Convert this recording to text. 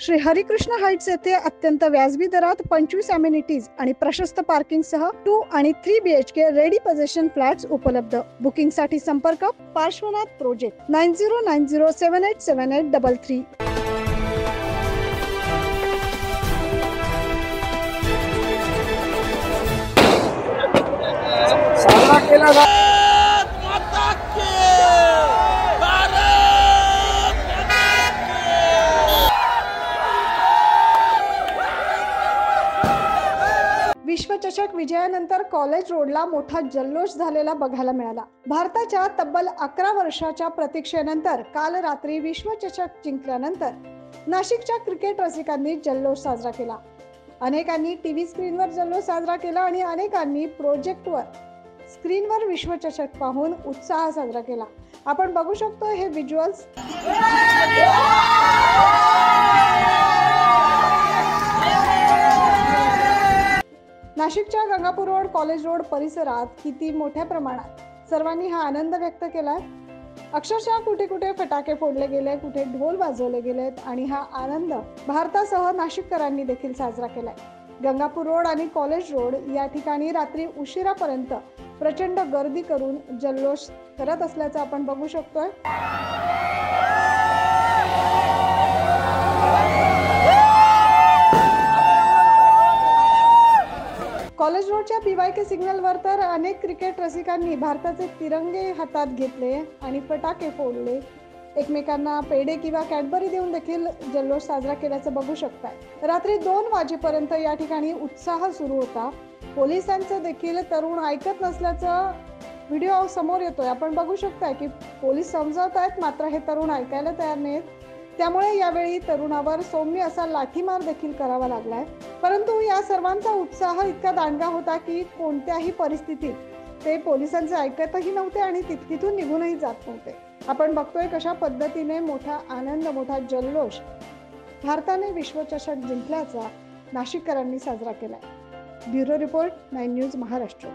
Shri Harikrishna Heights येथे अत्यंत व्याजबी दरात 25 अमेनिटीज आणि प्रशस्त पार्किंग सह 2 आणि 3 BHK रेडी पोझिशन फ्लॅट्स उपलब्ध। बुकिंग साठी संपर्क पार्श्वनाथ प्रोजेक्ट 9090787833। साजरा केला जातो। विश्वचषक विजयानंतर कॉलेज रोडला मोठा जल्लोष झालेला बघायला मिळाला। भारताच्या तब्बल 11 वर्षाच्या प्रतीक्षेनंतर काल रात्री विश्वचषक जिंकल्यानंतर नाशिकच्या क्रिकेट रसिकांनी जल्लोष साजरा केला। अनेकांनी टीव्ही स्क्रीनवर जल्लोष साजरा केला आणि अनेकांनी प्रोजेक्टवर स्क्रीनवर विश्वचषक पाहून उत्साह साजरा केला। आपण बघू शकतो हे व्हिज्युअल्स। नाशिकच्या गंगापूर रोड, कॉलेज रोड परिसरात किती मोठ्या प्रमाणात सर्वांनी हा आनंद व्यक्त केलाय। अक्षरशः कुठे कुठे फटाके फोडले गेले, कुठे ढोल वाजवले गेलेत आणि हा आनंद भारतासह नाशिककरांनी देखील साजरा केलाय। गंगापूर रोड आणि कॉलेज रोड या ठिकाणी रात्री उशिरापर्यंत प्रचंड गर्दी करून जल्लोष करत असल्याचं आपण बघू शकतोय। कॉलेज रोडच्या BYK सिग्नलवर तर अनेक क्रिकेट रसिकांनी भारताचे तिरंगे हातात घेतले आणि फटाके फोडले। एकमेकांना पेढे किंवा कॅडबरी देऊन देखील जल्लोष साजरा केल्याचं बघू शकताय। रात्री 2 वाजेपर्यंत या ठिकाणी उत्साह सुरू होता। पोलिसांचं देखील तरुण ऐकत नसल्याचं व्हिडिओ समोर येतोय। आपण बघू शकताय की पोलीस समजावतायत, मात्र हे तरुण ऐकायला तयार नाहीत। त्यामुळे यावेळी तरुणावर सौम्य असा लाठीमार देखील करावा लागलाय। परंतु या सर्वांचा उत्साह इतका दांडगा होता की कोणत्याही परिस्थितीत ते पोलिसांचे ऐकतही नव्हते आणि तिथून निघूनही जात नव्हते। आपण बघतोय कशा पद्धतीने मोठा आनंद, मोठा जल्लोष भारताने विश्वचषक जिंकल्याचा नाशिककरांनी साजरा केलाय। Bureau report 9 news Maharashtra.